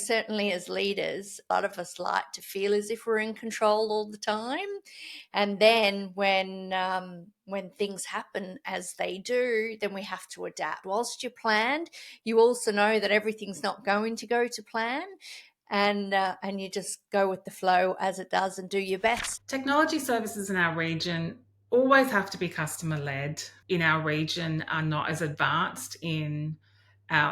certainly as leaders, a lot of us like to feel as if we're in control all the time. And then when things happen as they do, then we have to adapt. Whilst you planned, you also know that everything's not going to go to plan. And you just go with the flow as it does and do your best. Technology services in our region always have to be customer led. In our region are not as advanced in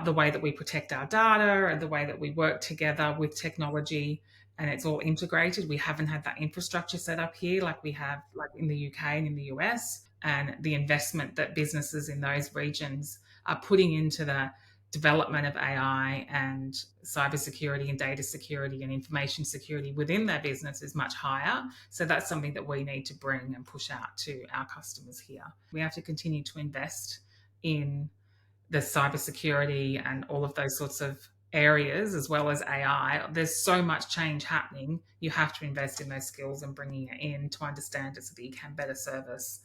the way that we protect our data and the way that we work together with technology, and it's all integrated. We haven't had that infrastructure set up here like we have like in the UK and in the US, and the investment that businesses in those regions are putting into the development of AI and cybersecurity and data security and information security within their business is much higher. So that's something that we need to bring and push out to our customers here. We have to continue to invest in the cybersecurity and all of those sorts of areas, as well as AI. There's so much change happening. You have to invest in those skills and bringing it in to understand it so that you can better service.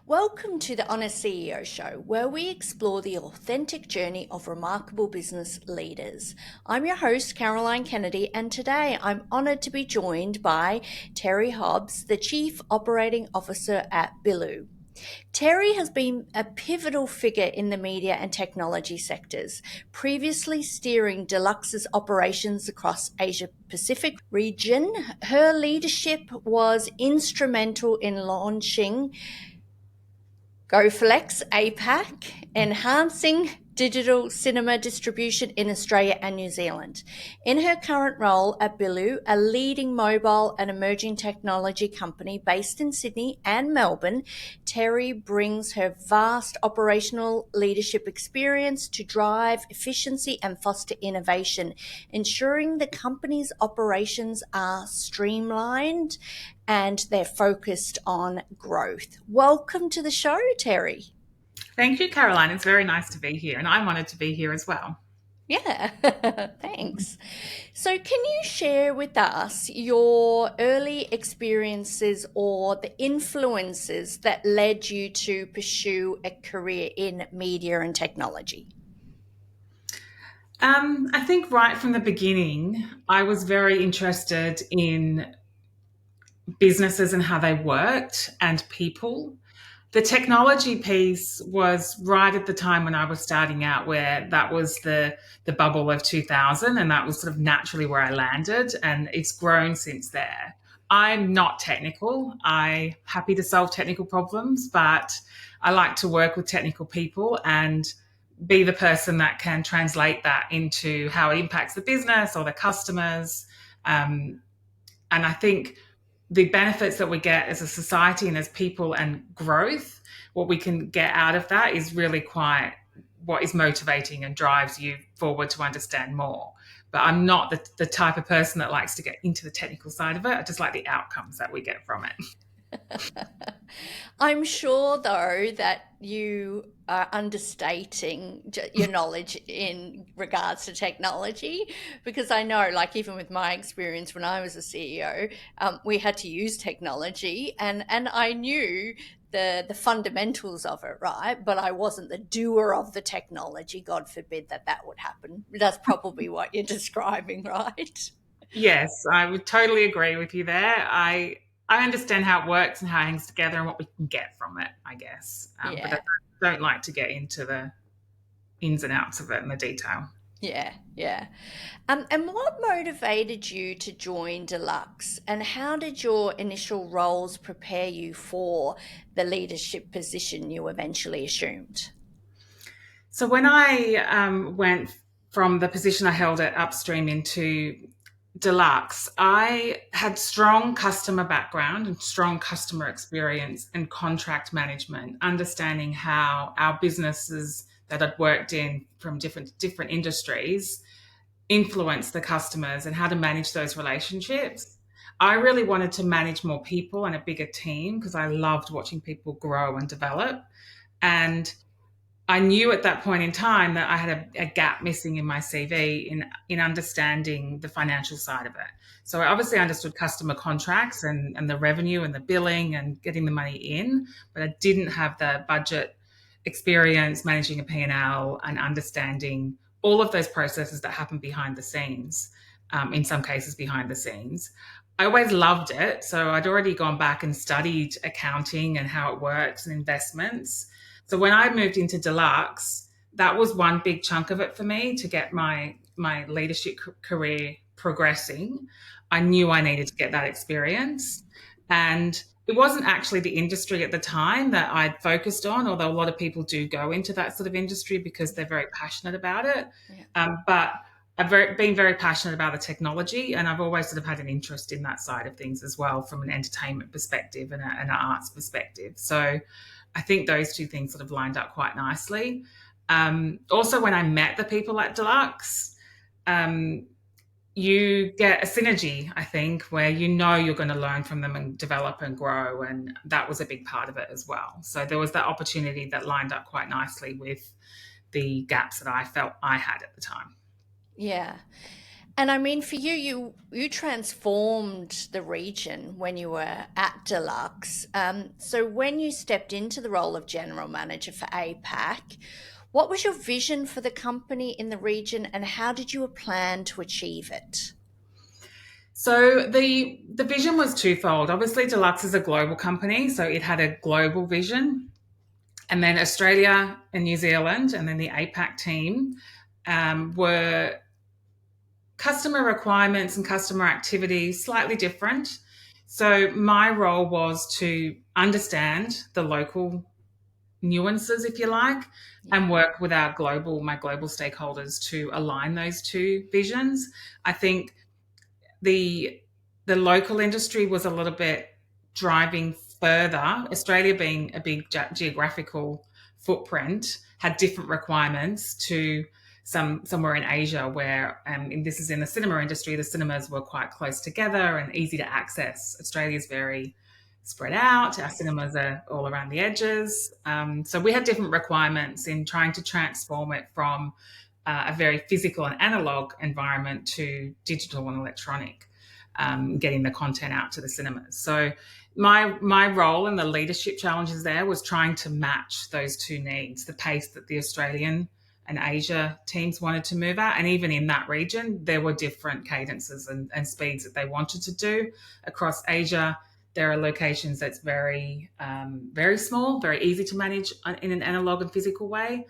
Welcome to the Honest CEO Show, where we explore the authentic journey of remarkable business leaders. I'm your host, Caroline Kennedy, and today I'm honoured to be joined by Teri Hobbs, the Chief Operating Officer at Bilue. Teri has been a pivotal figure in the media and technology sectors, previously steering Deluxe's operations across Asia Pacific region. Her leadership was instrumental in launching Deluxe APAC, enhancing digital cinema distribution in Australia and New Zealand. In her current role at Bilue, a leading mobile and emerging technology company based in Sydney and Melbourne, Teri brings her vast operational leadership experience to drive efficiency and foster innovation, ensuring the company's operations are streamlined and they're focused on growth. Welcome to the show, Teri. Thank you, Caroline. It's very nice to be here, and I'm honoured to be here as well. Yeah, thanks. So can you share with us your early experiences or the influences that led you to pursue a career in media and technology? I think right from the beginning, I was very interested in businesses and how they worked and people. The technology piece was right at the time when I was starting out, where that was the bubble of 2000, and that was sort of naturally where I landed, and it's grown since there. I'm not technical. I'm happy to solve technical problems, but I like to work with technical people and be the person that can translate that into how it impacts the business or the customers. And I think the benefits that we get as a society and as people and growth, what we can get out of that is really quite what is motivating and drives you forward to understand more. But I'm not the type of person that likes to get into the technical side of it. I just like the outcomes that we get from it. I'm sure, though, that you are understating your knowledge in regards to technology, because I know, like, even with my experience when I was a CEO, we had to use technology, and I knew the fundamentals of it, right? But I wasn't the doer of the technology. God forbid that would happen. That's probably what you're describing, right? Yes, I would totally agree with you there. I understand how it works and how it hangs together and what we can get from it, I guess. But I don't like to get into the ins and outs of it and the detail. Yeah. And what motivated you to join Deluxe, and how did your initial roles prepare you for the leadership position you eventually assumed? So when I went from the position I held at Upstream into Deluxe, I had strong customer background and strong customer experience and contract management, understanding how our businesses that I'd worked in from different industries influence the customers and how to manage those relationships. I really wanted to manage more people and a bigger team because I loved watching people grow and develop. And I knew at that point in time that I had a gap missing in my CV in understanding the financial side of it. So I obviously understood customer contracts and the revenue and the billing and getting the money in, but I didn't have the budget experience managing a P&L and understanding all of those processes that happen behind the scenes, in some cases behind the scenes. I always loved it. So I'd already gone back and studied accounting and how it works and investments. So when I moved into Deluxe, that was one big chunk of it for me to get my leadership career progressing. I knew I needed to get that experience. And it wasn't actually the industry at the time that I'd focused on, although a lot of people do go into that sort of industry because they're very passionate about it. But I've been very passionate about the technology, and I've always sort of had an interest in that side of things as well, from an entertainment perspective and an arts perspective. So I think those two things sort of lined up quite nicely. Also, when I met the people at Deluxe, you get a synergy, I think, where you know you're going to learn from them and develop and grow. And that was a big part of it as well. So there was that opportunity that lined up quite nicely with the gaps that I felt I had at the time. Yeah. And I mean, for you transformed the region when you were at Deluxe. So when you stepped into the role of general manager for APAC, what was your vision for the company in the region, and how did you plan to achieve it? So the vision was twofold. Obviously, Deluxe is a global company, so it had a global vision, and then Australia and New Zealand, and then the APAC team were customer requirements and customer activities slightly different. So my role was to understand the local nuances, if you like, and work with my global stakeholders to align those two visions. I think the local industry was a little bit driving further. Australia being a big geographical footprint had different requirements to somewhere in Asia where, and this is in the cinema industry, the cinemas were quite close together and easy to access. Australia's very spread out. Our cinemas are all around the edges. So we had different requirements in trying to transform it from a very physical and analog environment to digital and electronic, getting the content out to the cinemas. So my role in the leadership challenges there was trying to match those two needs, the pace that the Australian and Asia teams wanted to move at. And even in that region, there were different cadences and speeds that they wanted to do. Across Asia, there are locations that's very, very small, very easy to manage in an analog and physical way.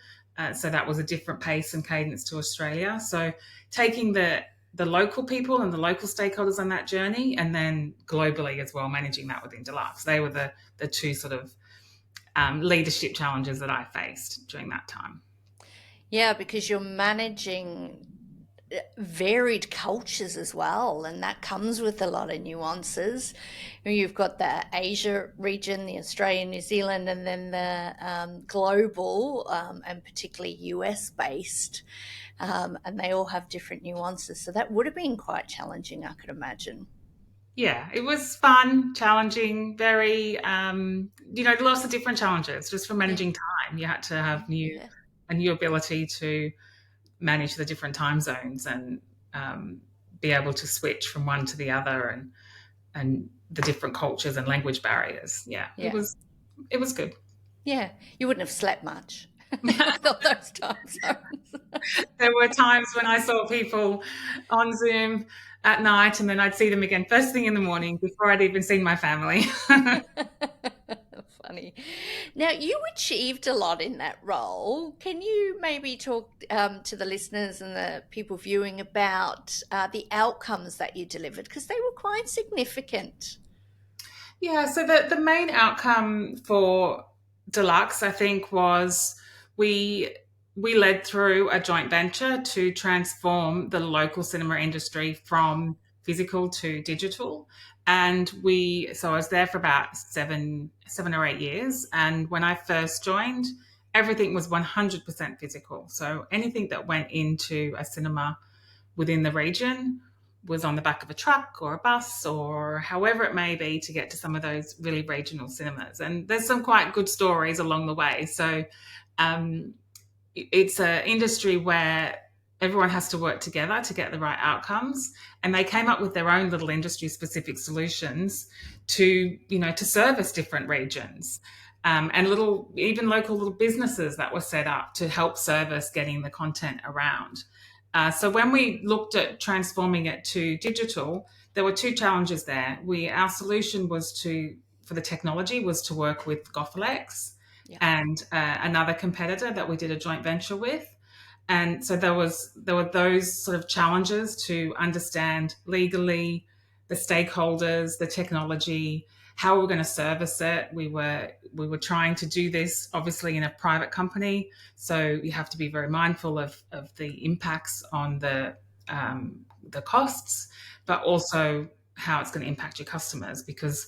So that was a different pace and cadence to Australia. So taking the local people and the local stakeholders on that journey, and then globally as well, managing that within Deluxe. They were the two sort of leadership challenges that I faced during that time. Yeah, because you're managing varied cultures as well, and that comes with a lot of nuances. You've got the Asia region, the Australia, New Zealand, and then the global and particularly US based, and they all have different nuances. So that would have been quite challenging, I could imagine. Yeah, it was fun, challenging, very, lots of different challenges just for managing time. You had to have a new ability to manage the different time zones and be able to switch from one to the other, and the different cultures and language barriers. Yeah. It was good. Yeah, you wouldn't have slept much with all those time zones. There were times when I saw people on Zoom at night, and then I'd see them again first thing in the morning before I'd even seen my family. Funny. Now, you achieved a lot in that role. Can you maybe talk to the listeners and the people viewing about the outcomes that you delivered? Because they were quite significant. Yeah, so the main outcome for Deluxe, I think, was we led through a joint venture to transform the local cinema industry from physical to digital. And so I was there for about seven or 8 years. And when I first joined, everything was 100% physical. So anything that went into a cinema within the region was on the back of a truck or a bus or however it may be to get to some of those really regional cinemas. And there's some quite good stories along the way. So it's an industry where everyone has to work together to get the right outcomes. And they came up with their own little industry specific solutions to service different regions. and even local little businesses that were set up to help service getting the content around. So when we looked at transforming it to digital, there were two challenges there. Our solution for the technology was to work with Goflex Yeah. and another competitor that we did a joint venture with. And so there were those sort of challenges to understand legally the stakeholders, the technology, how we're going to service it. We were trying to do this obviously in a private company, so you have to be very mindful of the impacts on the costs, but also how it's going to impact your customers, because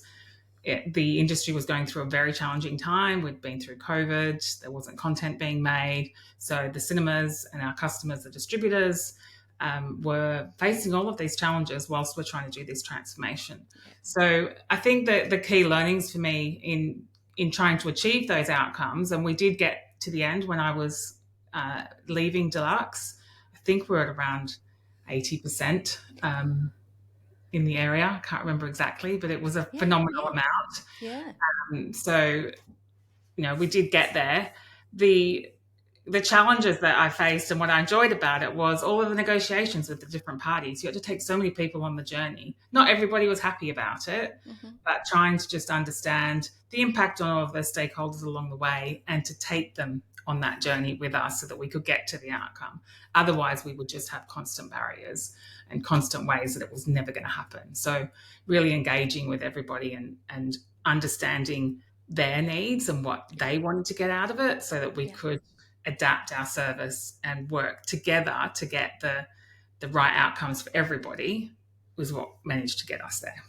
the industry was going through a very challenging time. We'd been through COVID, there wasn't content being made. So the cinemas and our customers, the distributors, were facing all of these challenges whilst we're trying to do this transformation. Yeah. So I think that the key learnings for me in trying to achieve those outcomes, and we did get to the end when I was leaving Deluxe, I think we're at around 80%. In the area. I can't remember exactly, but it was a Yeah. phenomenal Yeah. amount. Yeah. So, we did get there. The challenges that I faced and what I enjoyed about it was all of the negotiations with the different parties. You had to take so many people on the journey. Not everybody was happy about it, Mm-hmm. but trying to just understand the impact on all of the stakeholders along the way and to take them on that journey with us so that we could get to the outcome. Otherwise, we would just have constant barriers and constant ways that it was never going to happen. So really engaging with everybody and understanding their needs and what they wanted to get out of it so that we Yeah. could adapt our service and work together to get the right outcomes for everybody was what managed to get us there.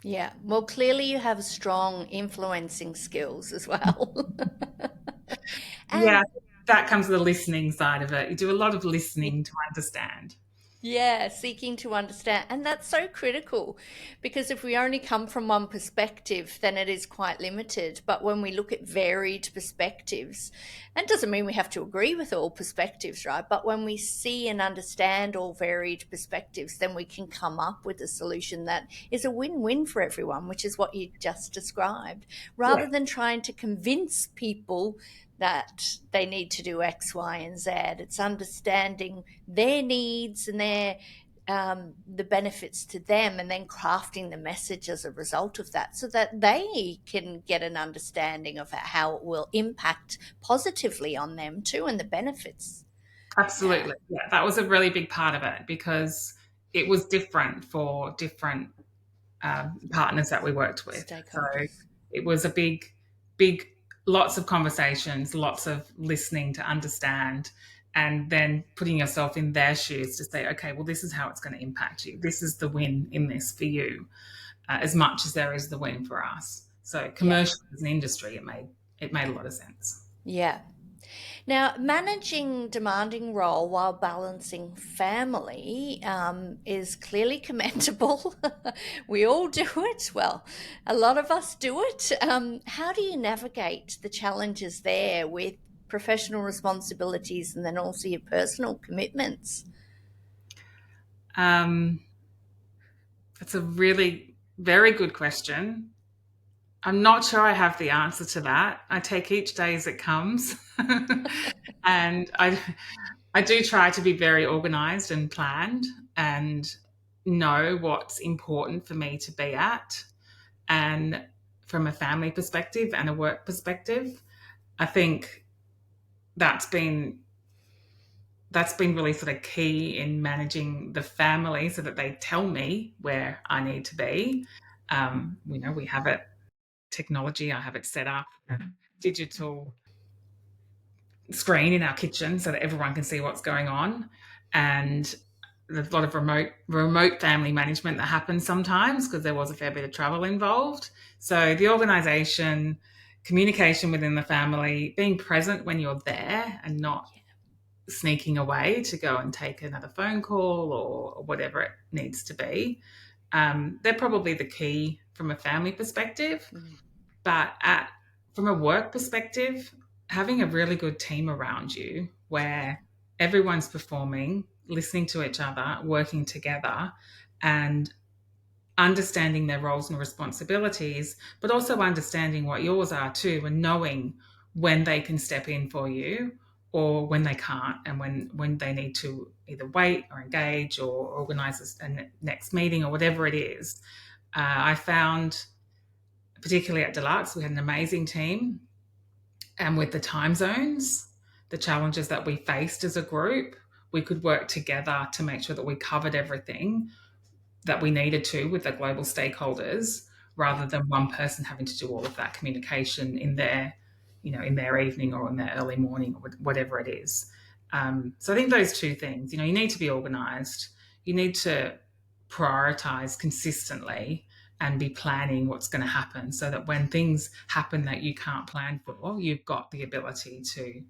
Yeah. Well, clearly you have strong influencing skills as well. Yeah, And that comes with the listening side of it. You do a lot of listening to understand. yeah, seeking to understand. And that's so critical because if we only come from one perspective, then it is quite limited. But when we look at varied perspectives, and it doesn't mean we have to agree with all perspectives, right? But when we see and understand all varied perspectives, then we can come up with a solution that is a win win for everyone, which is what you just described, Yeah, rather than trying to convince people that they need to do X, Y, and Z. It's understanding their needs and the benefits to them, and then crafting the message as a result of that, so that they can get an understanding of how it will impact positively on them too, and the benefits. Yeah, absolutely. Yeah, that was a really big part of it because it was different for different partners that we worked with. So stakeholders. it was a big, lots of conversations, lots of listening to understand, and then putting yourself in their shoes to say, okay, well, this is how it's going to impact you. This is the win in this for you, as much as there is the win for us. So Yeah, commercially as an industry, it made a lot of sense. yeah. Now, managing demanding role while balancing family is clearly commendable. We all do it. Well, a lot of us do it. How do you navigate the challenges there with professional responsibilities and then also your personal commitments? Um, that's a really very good question. I'm not sure I have the answer to that. I take each day as it comes. And I do try to be very organized and planned and know what's important for me to be at. And from a family perspective and a work perspective, I think that's been that's been really sort of key in managing the family so that they tell me where I need to be. We have it technology, I have it set up, digital screen in our kitchen so that everyone can see what's going on. And there's a lot of remote family management that happens sometimes because there was a fair bit of travel involved. So the organisation, communication within the family, being present when you're there and not sneaking away to go and take another phone call or whatever it needs to be. They're probably the key from a family perspective. Mm, But from a work perspective, having a really good team around you yeah, where everyone's performing, listening to each other, working together, and understanding their roles and responsibilities, but also understanding what yours are too, and knowing when they can step in for you or when they can't, and when they need to either wait or engage or organize a next meeting or whatever it is. I found, particularly at Deluxe, we had an amazing team, and with the time zones, the challenges that we faced as a group, we could work together to make sure that we covered everything that we needed to with the global stakeholders, rather than one person having to do all of that communication in their, in their evening or in their early morning or whatever it is. So I think those two things, you need to be organized, you need to prioritize consistently and be planning what's going to happen, so that when things happen that you can't plan for, you've got the ability to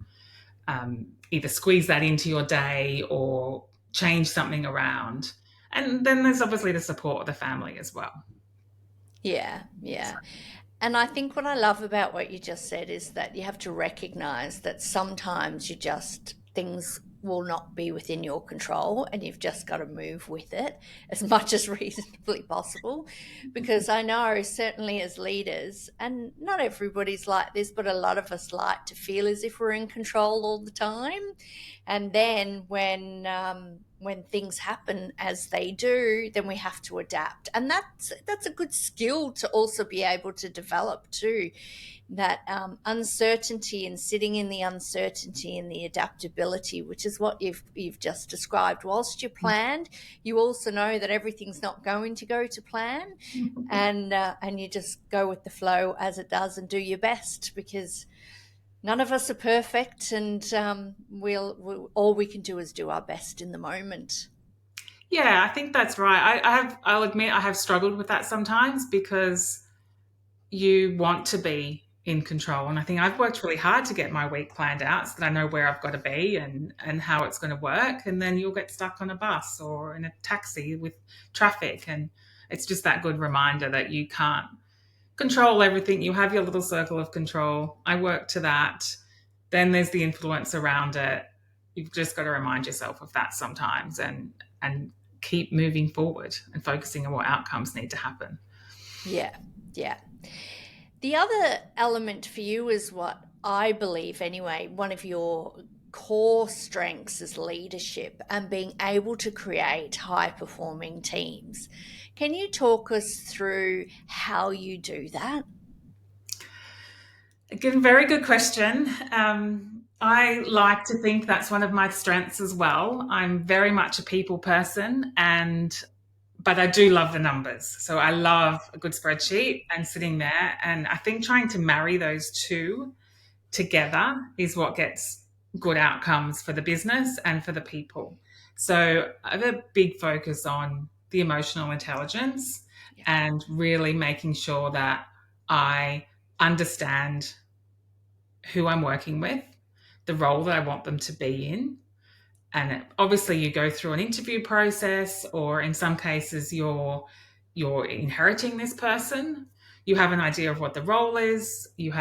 either squeeze that into your day or change something around. And then there's obviously the support of the family as well. Yeah, yeah. And I think what I love about what you just said is that you have to recognize that sometimes things will not be within your control, and you've just got to move with it as much as reasonably possible. Because I know, certainly as leaders, and not everybody's like this, but a lot of us like to feel as if we're in control all the time. And then when things happen as they do, then we have to adapt, and that's a good skill to also be able to develop too. That uncertainty, and sitting in the uncertainty and the adaptability, which is what you've just described. Whilst you planned, you also know that everything's not going to go to plan, and you just go with the flow as it does and do your best, because none of us are perfect, and all we can do is do our best in the moment. Yeah, I think that's right. I'll admit I have struggled with that sometimes, because you want to be in control. And I think I've worked really hard to get my week planned out so that I know where I've got to be and how it's going to work. And then you'll get stuck on a bus or in a taxi with traffic. And it's just that good reminder that you can't control everything. You have your little circle of control. I work to that. Then there's the influence around it. You've just got to remind yourself of that sometimes, and keep moving forward and focusing on what outcomes need to happen. Yeah, yeah. The other element for you is, what I believe anyway, one of your core strengths is leadership and being able to create high performing teams. Can you talk us through how you do that? Again, very good question. I like to think that's one of my strengths as well. I'm very much a people person, but I do love the numbers. So I love a good spreadsheet and sitting there. And I think trying to marry those two together is what gets good outcomes for the business and for the people. So I have a big focus on the emotional intelligence, and really making sure that I understand who I'm working with, the role that I want them to be in. And obviously you go through an interview process, or in some cases you're inheriting this person. You have an idea of what the role is, you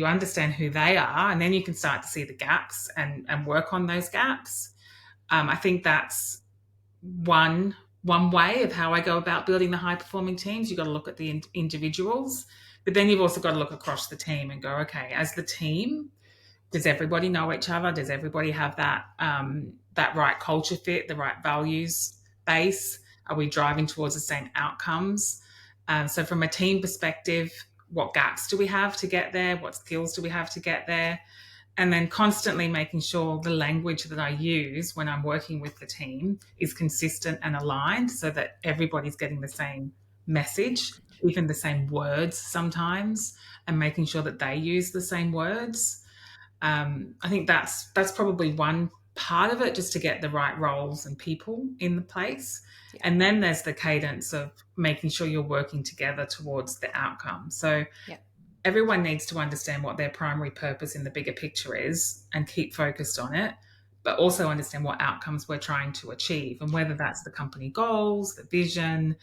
understand who they are, and then you can start to see the gaps and work on those gaps. I think that's one way of how I go about building the high performing teams. You've got to look at the individuals, but then you've also got to look across the team and go, okay, as the team, does everybody know each other? Does everybody have that right culture fit, the right values base? Are we driving towards the same outcomes? So from a team perspective, what gaps do we have to get there? What skills do we have to get there? And then constantly making sure the language that I use when I'm working with the team is consistent and aligned, so that everybody's getting the same message, even the same words sometimes, and making sure that they use the same words. I think that's probably one part of it, just to get the right roles and people in the place. Yeah. And then there's the cadence of making sure you're working together towards the outcome. So yeah, everyone needs to understand what their primary purpose in the bigger picture is and keep focused on it, but also understand what outcomes we're trying to achieve, and whether that's the company goals, the vision,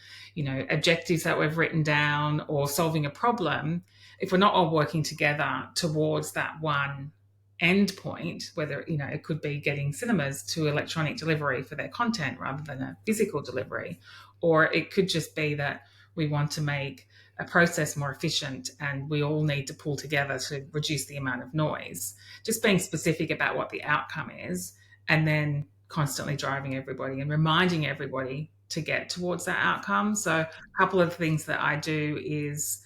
objectives that we've written down, or solving a problem. If we're not all working together towards that one end point, whether it could be getting cinemas to electronic delivery for their content rather than a physical delivery, or it could just be that We want to make a process more efficient, and we all need to pull together to reduce the amount of noise. Just being specific about what the outcome is, and then constantly driving everybody and reminding everybody to get towards that outcome. So a couple of things that I do is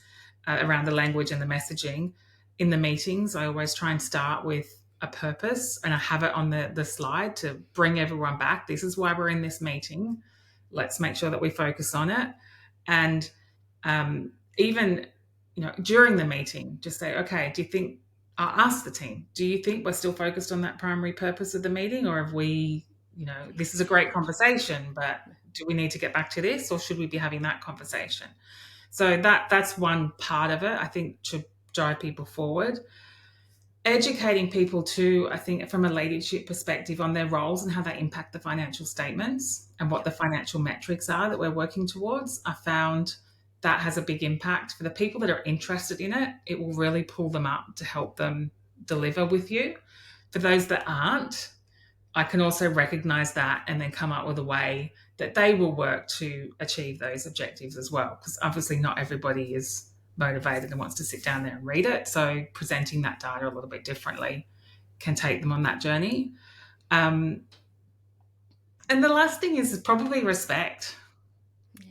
around the language and the messaging. In the meetings, I always try and start with a purpose, and I have it on the slide to bring everyone back. This is why we're in this meeting. Let's make sure that we focus on it. And even during the meeting, just say, okay, do you think, I'll ask the team, do you think we're still focused on that primary purpose of the meeting, or have we, this is a great conversation, but do we need to get back to this, or should we be having that conversation? So that's one part of it, I think, to drive people forward. Educating people too, I think, from a leadership perspective on their roles and how they impact the financial statements and what the financial metrics are that we're working towards. I found that has a big impact. For the people that are interested in it, it will really pull them up to help them deliver with you. For those that aren't, I can also recognize that and then come up with a way that they will work to achieve those objectives as well. Because obviously not everybody is motivated and wants to sit down there and read it. So presenting that data a little bit differently can take them on that journey. And the last thing is probably respect. Yeah.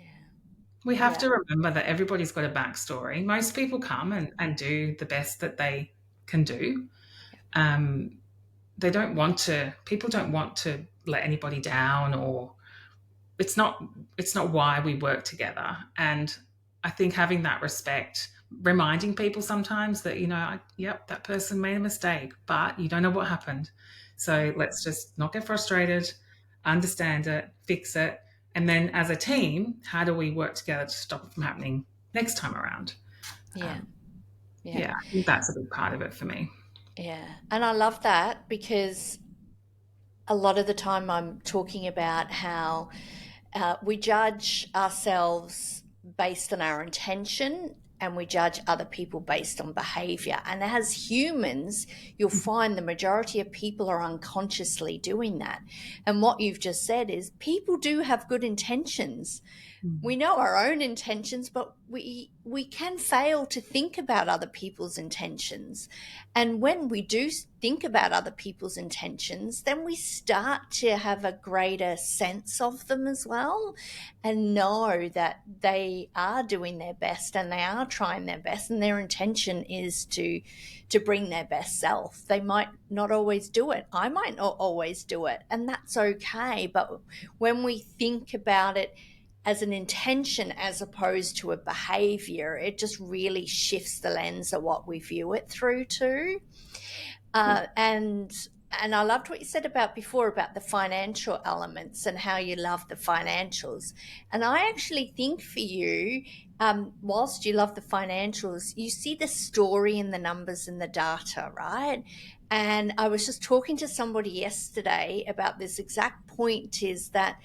We have to remember that everybody's got a backstory. Most people come and do the best that they can do. They don't want to, people don't want to let anybody down, or it's not why we work together. And I think having that respect, reminding people sometimes that, yep, that person made a mistake, but you don't know what happened. So let's just not get frustrated, understand it, fix it. And then as a team, how do we work together to stop it from happening next time around? Yeah. I think that's a big part of it for me. Yeah. And I love that, because a lot of the time I'm talking about how we judge ourselves based on our intention, and we judge other people based on behavior. And as humans, you'll find the majority of people are unconsciously doing that. And what you've just said is people do have good intentions. We know our own intentions, but we can fail to think about other people's intentions. And when we do think about other people's intentions, then we start to have a greater sense of them as well, and know that they are doing their best and they are trying their best, and their intention is to bring their best self. They might not always do it. I might not always do it, and that's okay. But when we think about it as an intention as opposed to a behavior, it just really shifts the lens of what we view it through too. And I loved what you said about before about the financial elements and how you love the financials. And I actually think for you, whilst you love the financials, you see the story in the numbers and the data, right? And I was just talking to somebody yesterday about this exact point, is that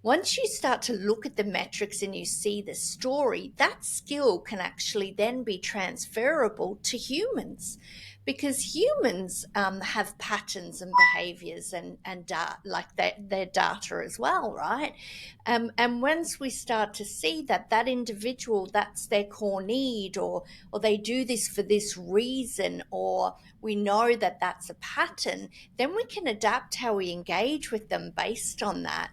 once you start to look at the metrics and you see the story, that skill can actually then be transferable to humans, because humans have patterns and behaviors and like their data as well, right? And once we start to see that individual, that's their core need, or they do this for this reason, or we know that that's a pattern, then we can adapt how we engage with them based on that.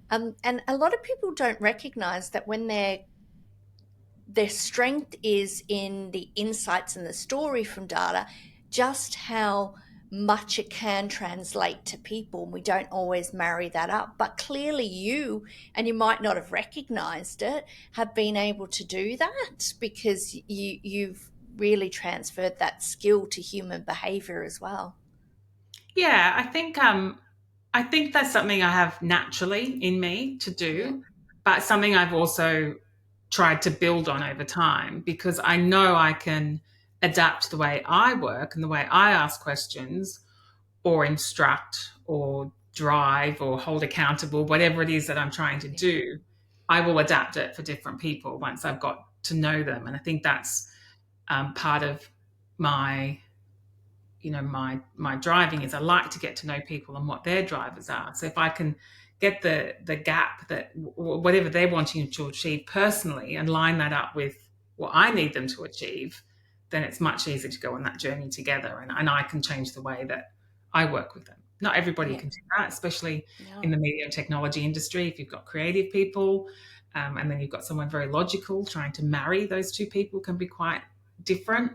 And a lot of people don't recognize that when their strength is in the insights and the story from data, just how much it can translate to people. And we don't always marry that up. But clearly you, and you might not have recognized it, have been able to do that because you've really transferred that skill to human behavior as well. Yeah, I think that's something I have naturally in me to Yeah. do, but something I've also tried to build on over time, because I know I can adapt the way I work and the way I ask questions or instruct or drive or hold accountable, whatever it is that I'm trying to do. I will adapt it for different people once I've got to know them. And I think that's part of my my driving is I like to get to know people and what their drivers are. So if I can get the gap that whatever they're wanting to achieve personally and line that up with what I need them to achieve, then it's much easier to go on that journey together. And I can change the way that I work with them. Not everybody Yeah. can do that, especially in No. the media and technology industry. If you've got creative people, and then you've got someone very logical, trying to marry those two people can be quite different,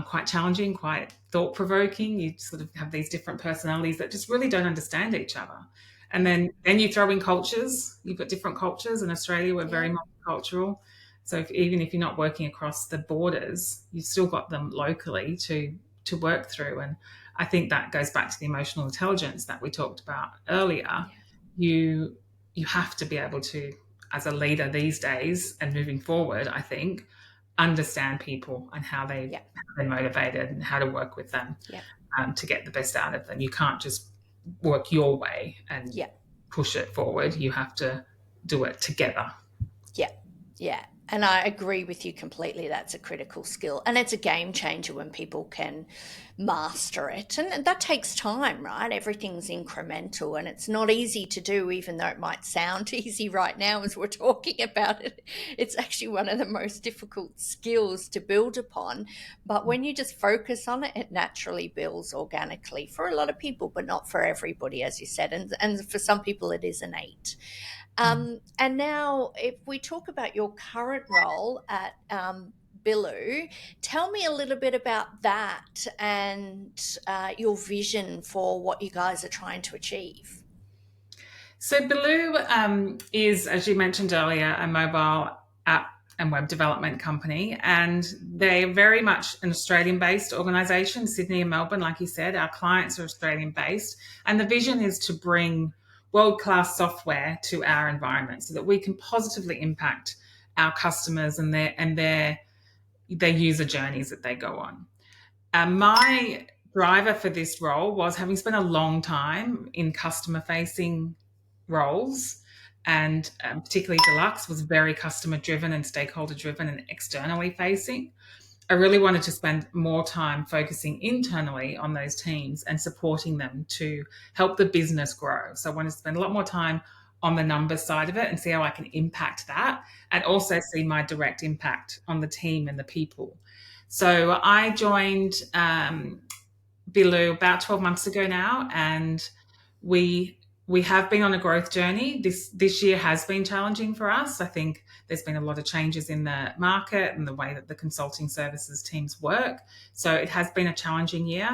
quite challenging, quite thought provoking. You sort of have these different personalities that just really don't understand each other. And then you throw in cultures. You've got different cultures. In Australia, we're very Yeah. multicultural. So even if you're not working across the borders, you've still got them locally to work through. And I think that goes back to the emotional intelligence that we talked about earlier. Yeah. You have to be able to, as a leader these days and moving forward, I think, understand people and how Yeah. they're motivated and how to work with them, Yeah. to get the best out of them. You can't just work your way and Yeah. push it forward. You have to do it together. Yeah. Yeah. And I agree with you completely. That's a critical skill. And it's a game changer when people can master it. And that takes time, right? Everything's incremental and it's not easy to do, even though it might sound easy right now as we're talking about it. It's actually one of the most difficult skills to build upon. But when you just focus on it, it naturally builds organically for a lot of people, but not for everybody, as you said. And for some people, it is innate. And now, if we talk about your current role at Bilue, tell me a little bit about that and your vision for what you guys are trying to achieve. So Bilue is, as you mentioned earlier, a mobile app and web development company, and they're very much an Australian-based organisation, Sydney and Melbourne. Like you said, our clients are Australian-based, and the vision is to bring world-class software to our environment so that we can positively impact our customers and their user journeys that they go on. My driver for this role was having spent a long time in customer-facing roles, and particularly Deluxe was very customer driven and stakeholder driven and externally facing. I really wanted to spend more time focusing internally on those teams and supporting them to help the business grow. So I wanted to spend a lot more time on the numbers side of it and see how I can impact that, and also see my direct impact on the team and the people. So I joined Bilue about 12 months ago now, and we we have been on a growth journey. This year has been challenging for us. I think there's been a lot of changes in the market and the way that the consulting services teams work. So it has been a challenging year,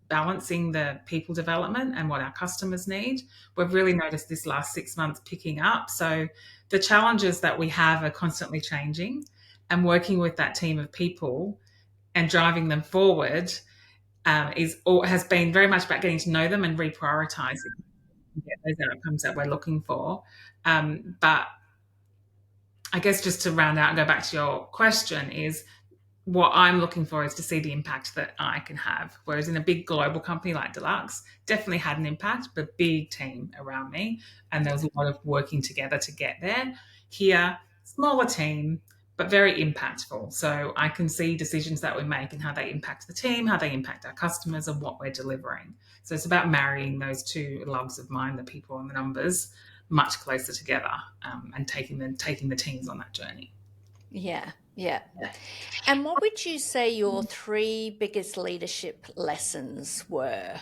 balancing the people development and what our customers need. We've really noticed this last 6 months picking up. So the challenges that we have are constantly changing, and working with that team of people and driving them forward has been very much about getting to know them and reprioritizing to get those outcomes that we're looking for. But I guess just to round out and go back to your question is, what I'm looking for is to see the impact that I can have. Whereas in a big global company like Deluxe, definitely had an impact, but big team around me. And there was a lot of working together to get there. Here, smaller team, but very impactful. So I can see decisions that we make and how they impact the team, how they impact our customers, and what we're delivering. So it's about marrying those two loves of mine, the people and the numbers, much closer together, and taking the teams on that journey. Yeah, yeah. And what would you say your three biggest leadership lessons were?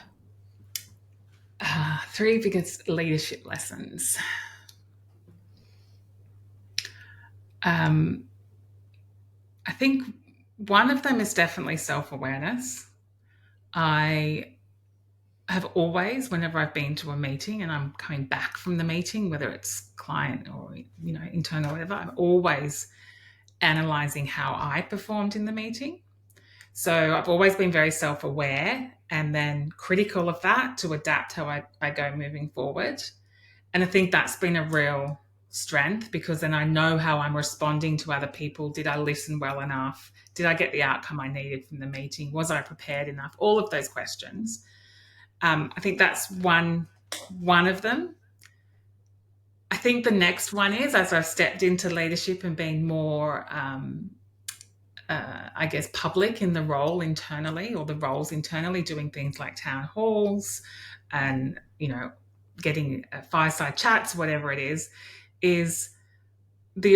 Three biggest leadership lessons. Um, I think one of them is definitely self-awareness. I have always, whenever I've been to a meeting and I'm coming back from the meeting, whether it's client or internal, whatever, I'm always analyzing how I performed in the meeting. So I've always been very self-aware and then critical of that to adapt how I go moving forward. And I think that's been a real strength, because then I know how I'm responding to other people. Did I listen well enough? Did I get the outcome I needed from the meeting? Was I prepared enough? All of those questions. I think that's one of them. I think the next one is, as I've stepped into leadership and been more, I guess, public in the role internally, or the roles internally, doing things like town halls and, getting fireside chats, whatever it is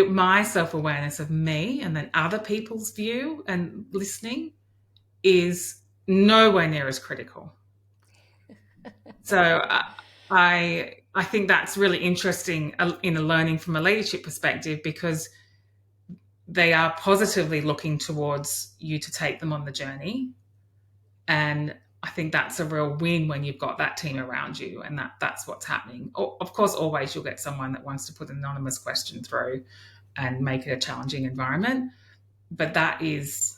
my self-awareness of me and then other people's view and listening is nowhere near as critical. So I think that's really interesting in a learning from a leadership perspective, because they are positively looking towards you to take them on the journey. And I think that's a real win when you've got that team around you, and that's what's happening. Of course, always you'll get someone that wants to put an anonymous question through and make it a challenging environment, but that is,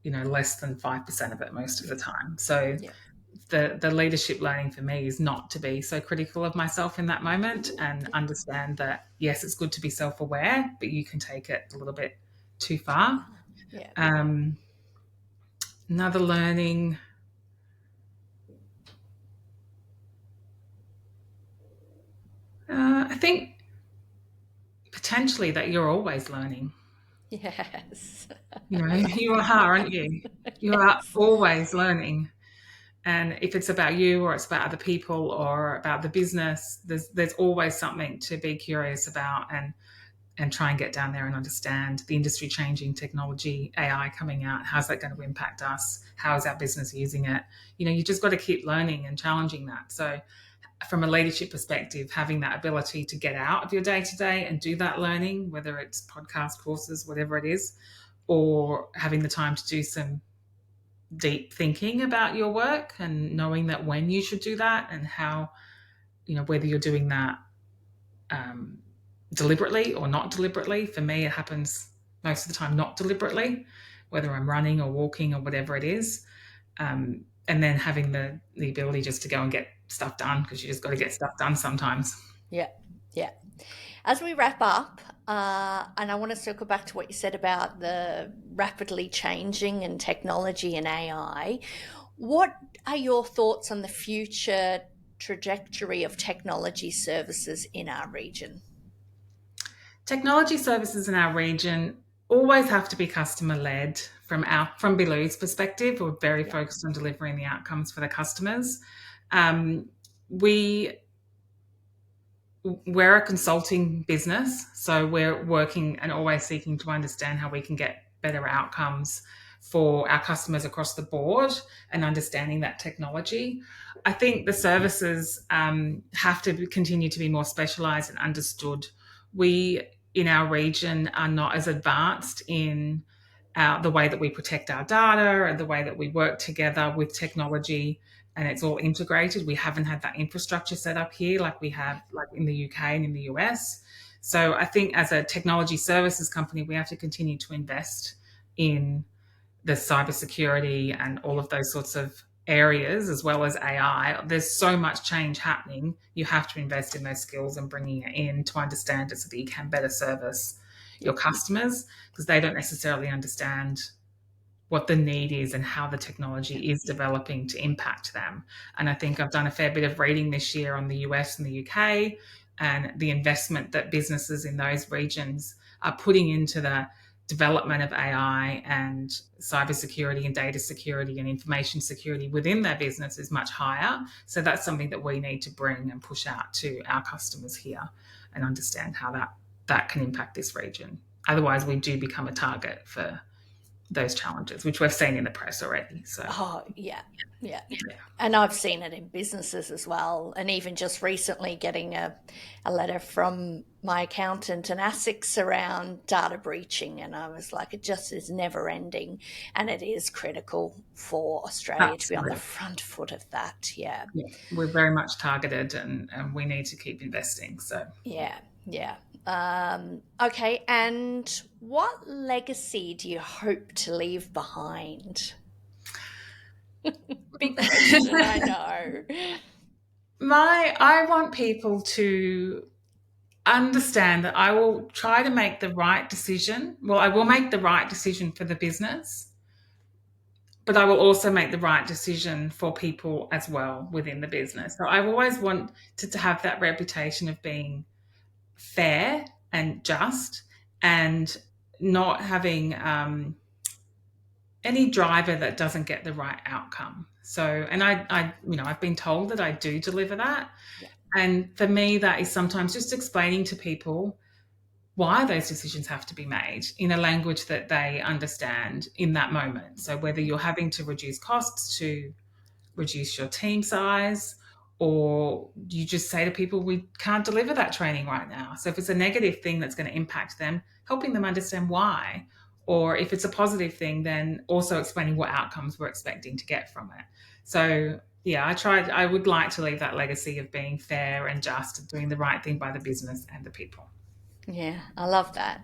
less than 5% of it most of the time. So Yeah. the leadership learning for me is not to be so critical of myself in that moment, and understand that, yes, it's good to be self-aware, but you can take it a little bit too far. Yeah. Another learning, I think potentially that you're always learning. Yes. You are, aren't you? You are Yes. always learning. And if it's about you or it's about other people or about the business, there's always something to be curious about, and try and get down there and understand the industry changing, technology, AI coming out. How's that going to impact us? How is our business using it? You just got to keep learning and challenging that. So from a leadership perspective, having that ability to get out of your day to day and do that learning, whether it's podcast courses, whatever it is, or having the time to do some deep thinking about your work and knowing that when you should do that, and how, whether you're doing that deliberately or not deliberately. For me, it happens most of the time not deliberately, whether I'm running or walking or whatever it is. And then having the ability just to go and get stuff done, because you just got to get stuff done sometimes. Yeah. Yeah. As we wrap up, and I want to circle back to what you said about the rapidly changing and technology and AI, what are your thoughts on the future trajectory of technology services in our region? Technology services in our region always have to be customer led. From Bilue's perspective, we're very Yeah. focused on delivering the outcomes for the customers. We we're a consulting business, so we're working and always seeking to understand how we can get better outcomes for our customers across the board, and understanding that technology. I think the services have to continue to be more specialized and understood. We in our region are not as advanced in the way that we protect our data and the way that we work together with technology, and it's all integrated. We haven't had that infrastructure set up here like we have like in the UK and in the US. So I think as a technology services company, we have to continue to invest in the cybersecurity and all of those sorts of areas, as well as AI. There's so much change happening. You have to invest in those skills and bringing it in to understand it, so that you can better service your customers, because they don't necessarily understand what the need is and how the technology is developing to impact them. And I think I've done a fair bit of reading this year on the US and the UK, and the investment that businesses in those regions are putting into the development of AI and cybersecurity and data security and information security within their business is much higher. So that's something that we need to bring and push out to our customers here, and understand how that can impact this region. Otherwise, we do become a target for those challenges, which we've seen in the press already. So, Oh, yeah. Yeah. yeah. And I've seen it in businesses as well. And even just recently getting a letter from my accountant and ASICs around data breaching. And I was like, it just is never ending. And it is critical for Australia to be on the Absolutely. front foot of that. Yeah. Yeah, we're very much targeted, and we need to keep investing. So, Yeah. Yeah. Okay. And what legacy do you hope to leave behind? Big question, I know. I want people to understand that I will try to make the right decision. Well, I will make the right decision for the business, but I will also make the right decision for people as well within the business. So I've always wanted to have that reputation of being fair and just, and not having any driver that doesn't get the right outcome. So, and I've been told that I do deliver that. Yeah. And for me, that is sometimes just explaining to people why those decisions have to be made in a language that they understand in that moment. So whether you're having to reduce costs to reduce your team size, or you just say to people, we can't deliver that training right now. So if it's a negative thing that's going to impact them, helping them understand why. Or if it's a positive thing, then also explaining what outcomes we're expecting to get from it. So yeah, I would like to leave that legacy of being fair and just, doing the right thing by the business and the people. Yeah, I love that.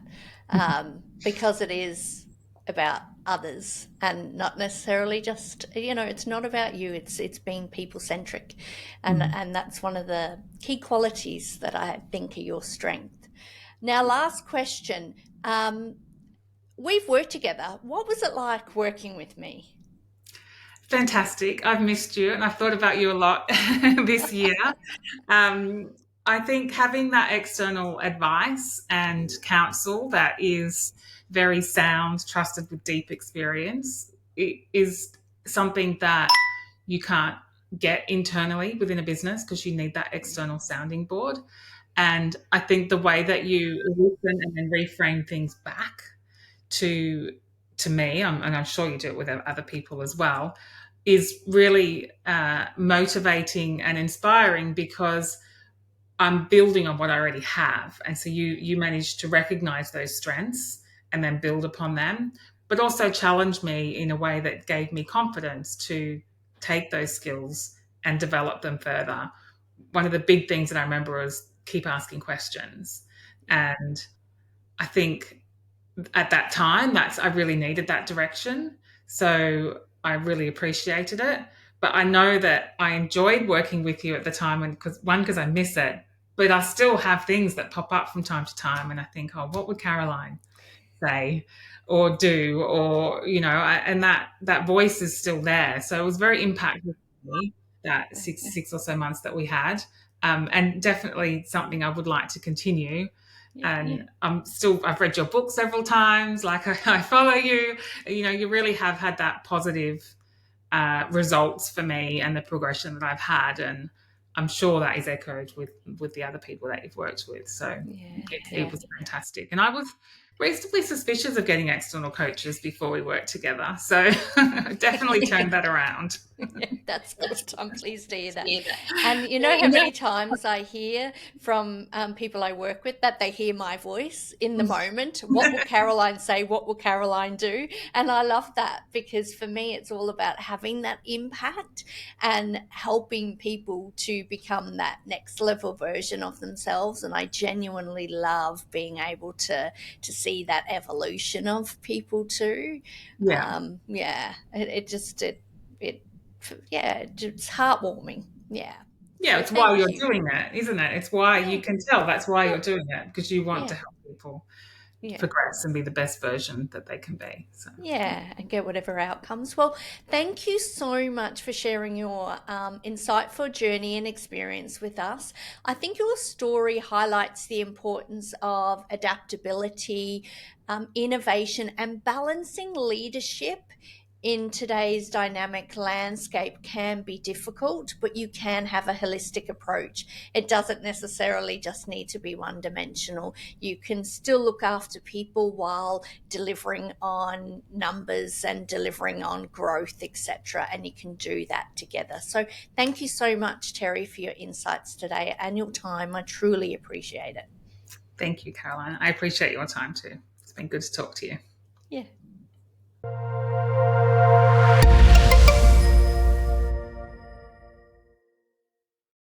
Because it is about others and not necessarily just, it's not about you. It's being people centric, Mm. and that's one of the key qualities that I think are your strength. Now, last question. We've worked together. What was it like working with me? Fantastic. I've missed you and I've thought about you a lot this year. Um, I think having that external advice and counsel that is very sound, trusted with deep experience, it is something that you can't get internally within a business because you need that external sounding board. And I think the way that you listen and then reframe things back to to me, and I'm sure you do it with other people as well, is really motivating and inspiring because I'm building on what I already have. And so you managed to recognize those strengths and then build upon them, but also challenge me in a way that gave me confidence to take those skills and develop them further. One of the big things that I remember was keep asking questions. And I think at that time, that's I really needed that direction. So I really appreciated it. But I know that I enjoyed working with you at the time, and because I miss it, but I still have things that pop up from time to time, and I think, oh, what would Caroline say or do, or and that voice is still there. So it was very impactful for me, that six or so months that we had, and definitely something I would like to continue. Yeah. And I've read your book several times. Like I follow you. You really have had that positive results for me and the progression that I've had, and I'm sure that is echoed with the other people that you've worked with. So Yeah. it Yeah. was fantastic, and I was reasonably suspicious of getting external coaches before we worked together. So definitely turned that around. Yeah, that's good. I'm pleased to hear that. And you know how many times I hear from people I work with that they hear my voice in the moment. What will Caroline say? What will Caroline do? And I love that because for me, it's all about having that impact and helping people to become that next level version of themselves. And I genuinely love being able to see that evolution of people too. Yeah. Yeah, it yeah, it's heartwarming. Yeah. Yeah, So it's why thank you're you. doing it, isn't it? It's why Yeah. you can tell that's why Yeah. you're doing it, because you want Yeah. to help people Yeah. progress and be the best version that they can be. So Yeah, and get whatever outcomes. Well, thank you so much for sharing your insightful journey and experience with us. I think your story highlights the importance of adaptability, innovation, and balancing leadership in today's dynamic landscape can be difficult, but you can have a holistic approach. It doesn't necessarily just need to be one dimensional. You can still look after people while delivering on numbers and delivering on growth, etc. And you can do that together. So thank you so much, Teri, for your insights today and your time. I truly appreciate it. thank you, Caroline. I appreciate your time too. It's been good to talk to you. Yeah.